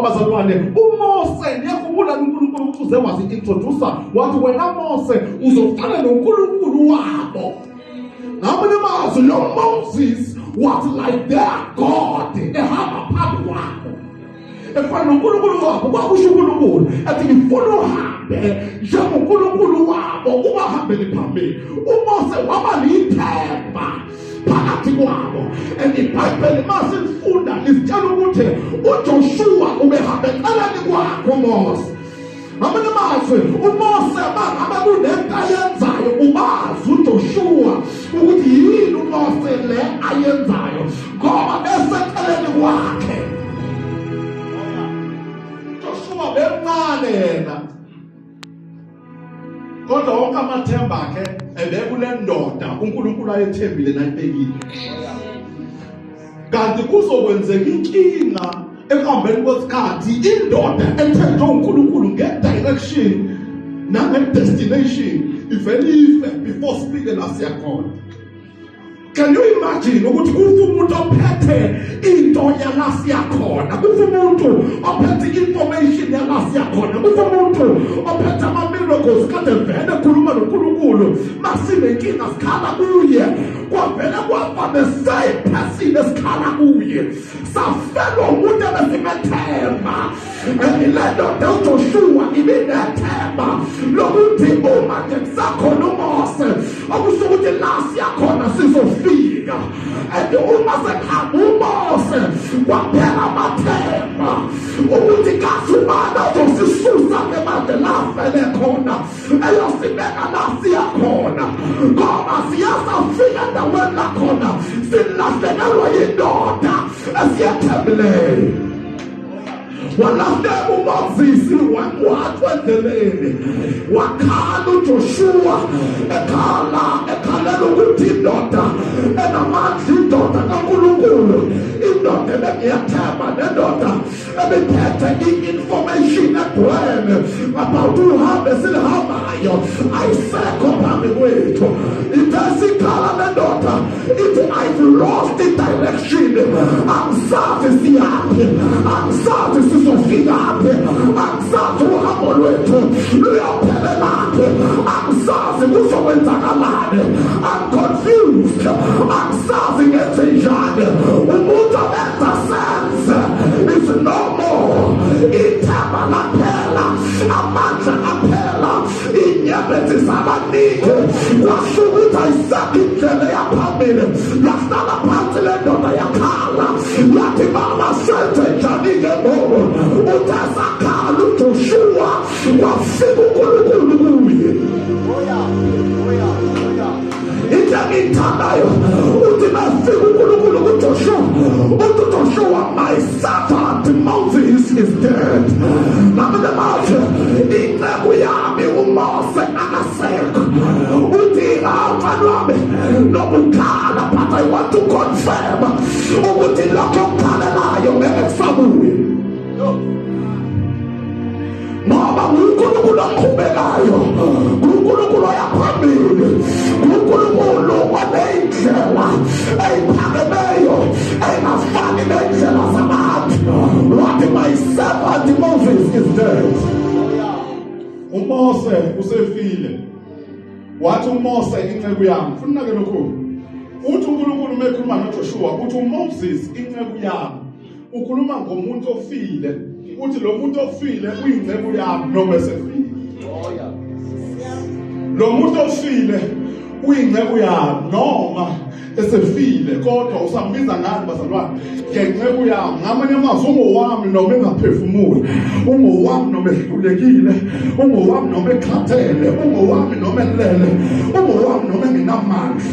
Bazalwane, uMose ngiyakhumbula uNkulunkulu ukuthi uze wazi-introducer wathi wena Mose uzofana noNkulunkulu wabo. Ngamanye amazwi lo Moses was like their God ehamba phambi kwabo. Efana noNkulunkulu wabo kwakusho uNkulunkulu ethi ngifuna uhambe njengoNkulunkulu wabo ubahambele phambili. uMose waba lithemba phakathi kwabo. IBhayibheli masilifunda lisitshela ukuthi uJoshua ubehambe eceleni kwakhe uMose. Ngamanye amazwi uMose mangabe kunento ayenzayo ubazi uJoshua ukuthi yini uMose le ayenzayo ngoba beseceleni kwakhe. Joshua bemncane yena kodwa wonke amathemba akhe ebekule ndoda uNkulunkulu ayethembile nayibekile. Kanti kuzokwenzeka inkinga ekuhambeni kwesikhathi indoda ethethe uNkulunkulu ngedirection nange-destination ivele ife before speaking asiyakhona. Can you imagine ukuthi kufa umuntu ophethe into yalasiyakhona, kufa umuntu ophethe information yalasiyakhona, kufa umuntu ophethe ama-miracles kade vele ekhuluma noNkulunkulu masinenkinga sikhala kuye kwavele kwafa the same person esikhala kuye safelwa umuntu ebesimethemba. Le ndoda uJoshua ibinethemba lokuthi uma nje kusakhona uMose okusho ukuthi la siyakhona sizofika. And uma sekuhamba uMose kwaphela amathemba ukuthi kasubana uzosisusa ngemande lafele khona eyosibeka la siyakhona ngoba siyasafika endaweni lakhona silahlekelwa yindoda esiyethembileyo. Walahlela uMoses wathwa endleleni wakhala uJoshua ekhalela ukuthi indoda enamandla, indoda kaNkulunkulu, indoda ebengiyethemba, nendoda ebephethe i-information egcwele about uhambe silihambayo ayisekho phambi kwethu. Ithe sikhala nendoda ithi I've lost the direction, angisazi siyaphi, angisazi sizofikaphi, angisazi uhambo lwethu luyaphelelaphi, angisazi kuzokwenzakalani, I'm confused, angisazi ngenze njani. Umuntu obenza sense is no more. Ithemba laphela, amandla aphela, inyembezi zabanike. Kwasho ukuthi ayisekho indlela yaphambili. Yahlala phansi le ndoda yakhala yathi mama senze njani-ke ngoku. Uthe sakhala uJoshua kwafika uNkulunkulu kuye. Into engiyithandayo uthi mafika uNkulunkulu kuJoshua uthi uJoshua my servant Moses is dead. Ngamanye amazwi inceku yami uMose akasekho. Uthi mfana wami nokukhala but I want to confirm ukuthi lokho okukhalelayo ngeke kusabuye. Ngoba uNkulunkulu oqhubekayo, uNkulunkulu oyaphambili, uNkulunkulu oneyindlela eyiphakemeyo engafani nendlela zabantu. Wathi my servant Moses is dead. uMose usefile. Wathi uMose inceku yami, funa ke lokho. Uthi uNkulunkulu mekhuluma noJoshua uthi uMoses inceku yami. Ukhuluma ngomuntu ofile. Uthi lo muntu ofile uyinceku yami noma esefile. Lo muntu ofile uyinceku yami noma esefile kodwa usambiza ngani bazalwane? Ngenceku yami. Ngamanye amazwi ungowami noma engaphefumuli, ungowami noma ehlulekile, ungowami noma ekhathele, ungowami noma elele, ungowami noma enginamandla.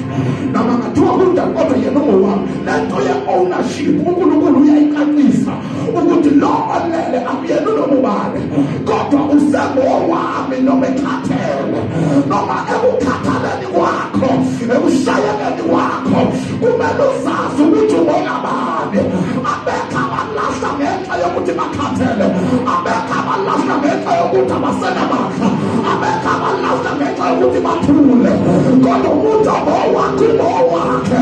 Noma ngathiwa kunjani kodwa yena ungowami. Lento ye-ownership uNkulunkulu uyayicacisa ukuthi lo olele akuyena noma ubani kodwa usengowami noma ekhathele, noma ekukhathaleni kwakho, ekushayeleni kwakho kumele uzazi ukuthi ubonabani. Abekho abalahla ngenxa yokuthi bakhathele, abekho abalahla ngenxa yokuthi abasenamandla, abekho abalahla ngenxa yokuthi bathule, kodwa umuntu obowakhe ubowakhe,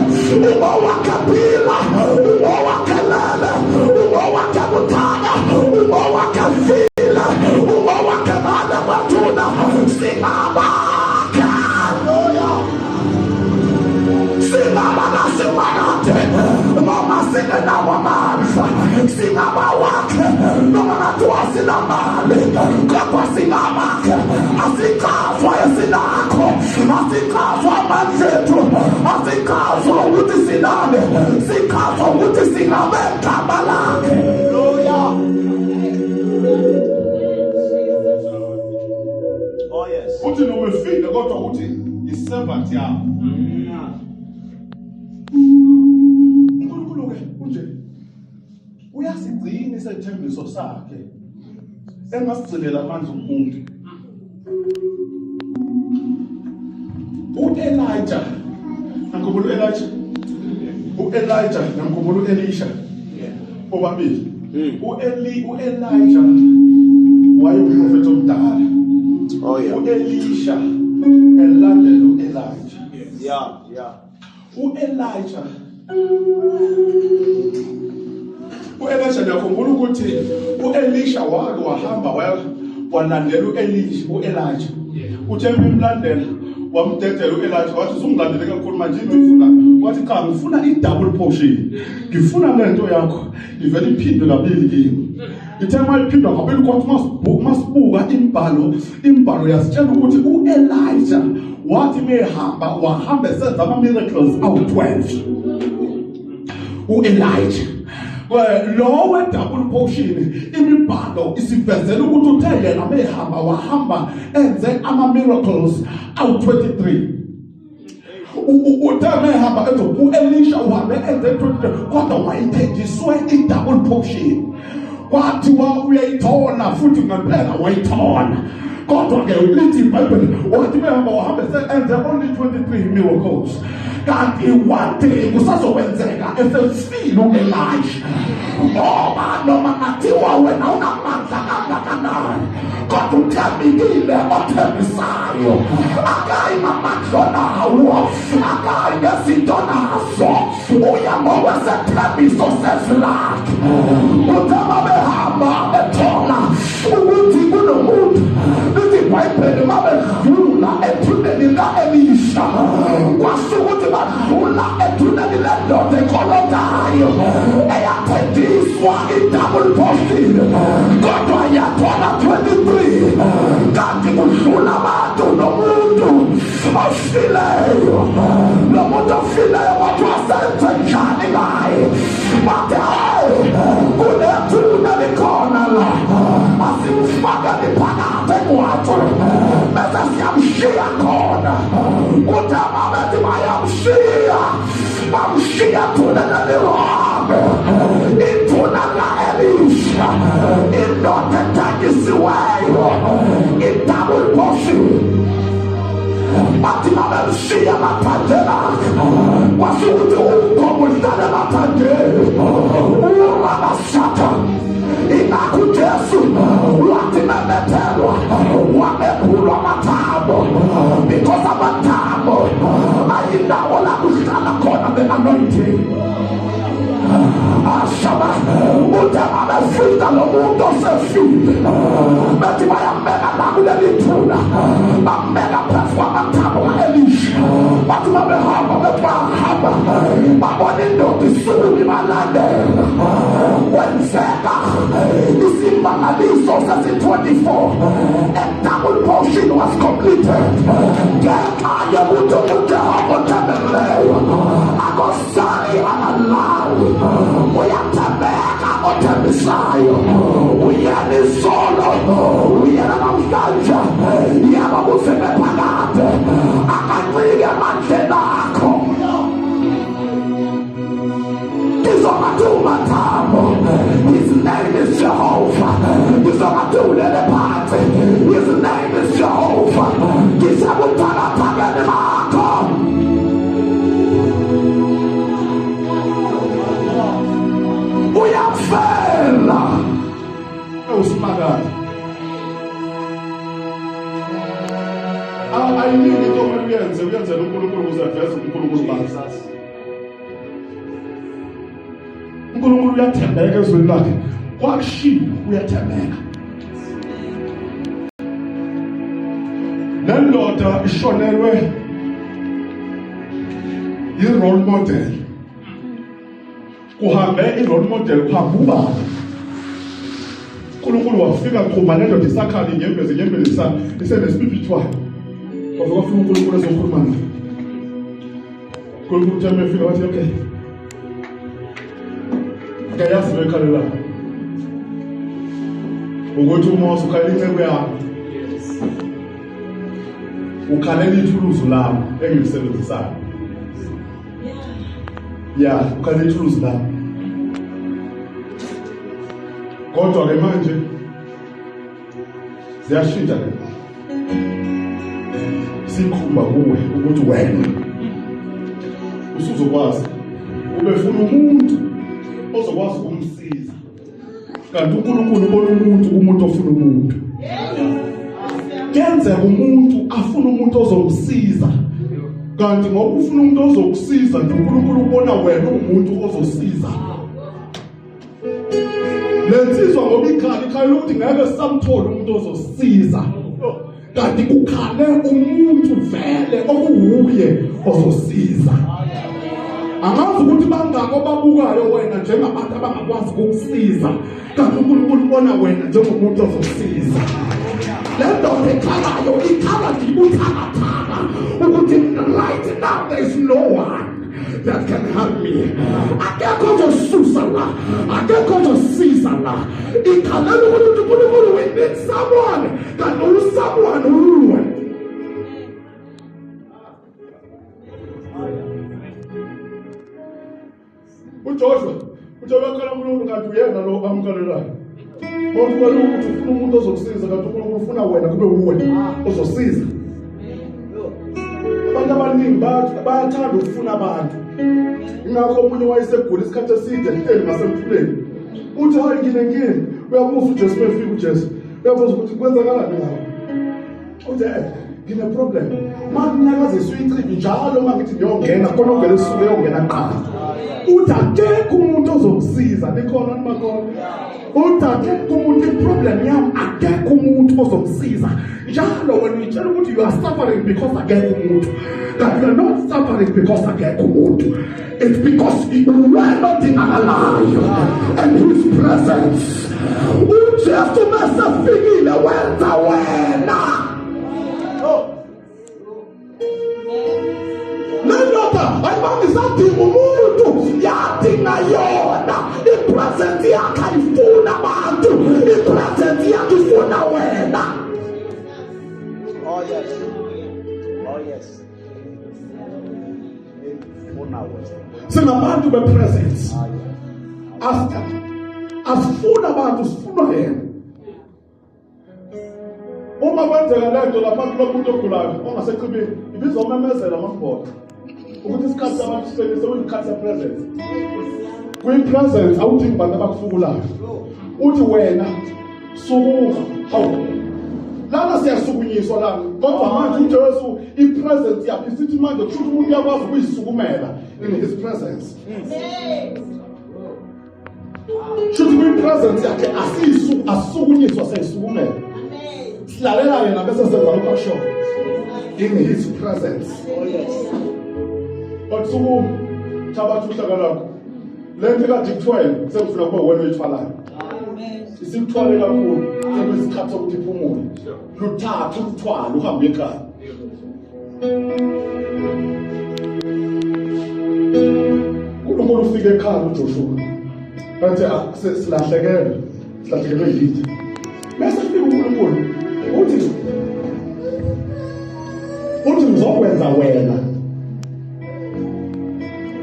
ubowakhe phila, ubowakhe lele, ubowakhe buthaka, asinamali kodwa singamakhe asichazwa esinakho asichazwa amandla ethu asichazwa ukuthi sinane sichazwa ukuthi singabe gama lakhe. Oh yes. Uthi noma ufile kodwa uthi i-servant yakho. uNkulunkulu ke unje uyasigcina isethembiso sakhe engasigcinela amandla umuntu. U-Elijah nankulunkulu u-Elijah nankulunkulu Elisha obabili. U-Elijah wayeprofethi omdala. Oh yeah. U-Elisha elandela u-Elijah. Yeah. U-Elijah ngiyakhumbula ukuthi u-Elisha wake wahamba walandela u-Elijah. Uthe emlandela wamdedela u-Elijah wathi uzungilandele kakhulu manje ngifuna wathi cha ngifuna i-double portion. Ngifuna lento yakho ivele iphindwe kabili kimi. Ithe mayiphindwa kabili kodwa masibuka imbalo yasitshela ukuthi u-Elijah wathi wahamba esenza ama-miracles awu-12. U-Elijah lowe double portion imibhalo isivezela ukuthi uthe yena wahamba enze ama-miracles awu-23. Uthe mehamba ethi u-Elisha uhambe enze 23 kodwa wayithenjiswe i-double portion. Kwathiwa uyayithola futhi ngempela wayithola. Kodwa ke lithi iBhayibheli wathi mehamba wahambe enze only 23 miracles. Kanti one day kusazokwenzeka esefile u-Elisha. Noma ngathiwa wena unamandla kangakanani kodwa uthembekile othembisayo. Akayi ngamandla nawo akayi ngezinto nazo uya ngokwesethembiso sezilakhe. Uthe behamba bethola ukuthi kunomuntu lithi iBhayibheli mabedlula ethuneni lika-Elisha kwasukuthi badlula ethuneni lendoda ekolotayo eyathenjiswa i-double portion kodwa yathola 23. Kanti kudlula abantu nomuntu ofileyo. Lo muntu ofileyo wathi wasenze njani ngaye bathi hayi kunethuna likhona la asimfaka liphakade kwatho bese siyamshiya khona. Kuthi ababethi bayamshiya bamshiya thuneni lihambe ithuna ka-Elisha indoda ethenjisiweyo i-double portion. Bathi babemshiya bathandela kwasukuthi umgomo uhlale bathandele urabashatha. Ingakho uJesu wathi memethelwa wamephulwa amathambo because amathambo ayindawo la kuhlala khona the-anointing. Ashaba uthe babefika lo muntu osefile bethi bayambeka la kuleli thuna bambeka phezu kwamathambo ka-Elisha. Bathi babehamba bethi bayahamba babona indoda isukuma ibalandela. Kwenzeka isimangaliso sesi-24 and double portion was completed. Ngenxa yokuthi uJehova othembekeleyo akosali amalawi uyathembeka othembisayo. Uyena izolo uyena namhlanje yaba kusebe phakade akancike amandleni akho. His name is Jehovah. His name is Jehovah. Uyafela usimakade. Ayinini into okumele uyenzele uNkulunkulu ukuze aveze uNkulunkulu bakhe. uNkulunkulu uyathembeka ezweni lakhe. Kwakushiwo uyathembeka. Nendoda ishonelwe i-role model. Kuhambe i-role model kuhamba ubaba. uNkulunkulu wafika qhuma nendoda isakhali inyembezi isenespiritual. Wafika ufuna uNkulunkulu ezokhuluma naye. uNkulunkulu uthe efika wathi okay. Akayazi bekhalela. Ukuthi uMose ukhalela incebo yakho. Ukhalela ithuluzi lami engilisebenzisayo. Yeah, ukhalela ithuluzi lami. Kodwa ke manje ziyashintsha ke. Sikhumba kuwe ukuthi wena usuzokwazi ubefuna umuntu ozokwazi ukumsiza. Kanti uNkulunkulu ubona umuntu ofuna umuntu. Kenze umuntu afuna umuntu ozomsiza. Kanti ngoba ufuna umuntu ozokusiza, uNkulunkulu ubona wena umuntu ozosiza. Lensizwa ngoba ikhala ukuthi ngeke samthola umuntu ozosiza. Kanti kukhale umuntu vele okuwuye ozosiza. Angazi ukuthi bangako babukayo wena njengabantu abangakwazi ukukusiza. Kanti uNkulunkulu ubona wena njengomuntu ozosiza. Le ndoda ekhalayo ikhala ndibuthakathaka ukuthi right now there is no one that can help me. Akekho ozosusa la, akekho ozosiza la. Ikhalela ukuthi uNkulunkulu we need someone. Kanti someone uwe. uJoshua wakhala uNkulunkulu kanti uyena lo amkhalelayo. Ngoba ukuthi ufuna umuntu ozokusiza kanti uNkulunkulu ufuna wena kube uwe ozosiza. Abantu abaningi bayathanda ukufuna abantu. Ingakho omunye wayesegula isikhathi eside ehleli ngasemfuleni. Uthi hayi ngine uyabuza uJesu efika uJesu. Uyabuza ukuthi kwenzakalani ngawe. Uthi ngine problem. Manje suyicibi njalo mangithi ngiyongena khona ongena esuku eyongena qala. Uthi akekho umuntu ozomsiza likhona nimakhona. Uthi akekho umuntu iproblem yami akekho umuntu ozomsiza. Njalo when we tell you you are suffering because akekho umuntu, that you are not suffering because akekho umuntu. It's because you are not in alive and his presence. uJesu masafikile wenza wena. Nendoda ayibambisadinga umuntu yadinga yona. Ipresence yakhe ayifuna abantu, ipresence yakhe ifuna wena. Oh yes. Oh yes. Singabantu bepresence. Asifuna abantu, sifuna yena. Uma kwenzeka lento lapha kulomuntu ogulayo ongasechibini, ibizomemezela amabhoda. Ukuthi isikhathi abantu sibenzise uyikhathi presence. Kwi-presence awudingi abantu abakufukulayo. Uthi wena sukuka, hawu. Lana siyasukunyiswa lana. Kodwa manje uJesu ipresence yakhe isithi manje kusho umuntu uyakwazi ukuyisukumela in his presence. Shuthi kwi-presence yakhe asisukunyiswa seyisukumela. Silalela yena bese senza ukusho in his presence. Oh yes. But suku thabatha uhlaka lakho. Lento kade kuthwele sekufuna kube wena oyithwalayo. Isikuthwale kakhulu sekuyisikhathi sokuthi iphumule. Luthatha ukuthwala uhambe ekhaya. uNkulunkulu ufike ekhaya uJoshua. Bathi silahlekelwe yini? Bese ufike uNkulunkulu uthi ngizokwenza wena.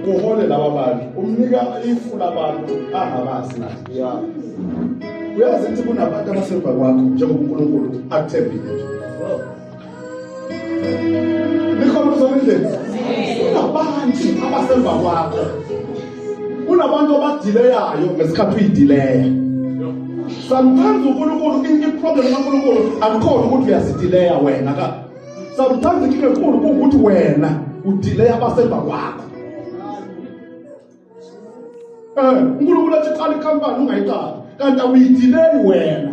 Kuhole laba bantu umnika ifu labantu angabazi nathi. Yeah. Uyazi ukuthi kunabantu abasemva kwakho njengoNkulunkulu akuthembile nje. Nikhona uzolindlela. Kunabantu abasemva kwakho. Kunabantu abadileyayo ngesikhathi uyidileya. Sometimes uNkulunkulu iproblem kaNkulunkulu akukhona ukuthi uyasidileya wena ka. Sometimes ikinga enkulu ukuthi wena udileya abasemva kwakho. uNkulunkulu athi qala ikhampani ungayiqali kanti awuyidelay wena.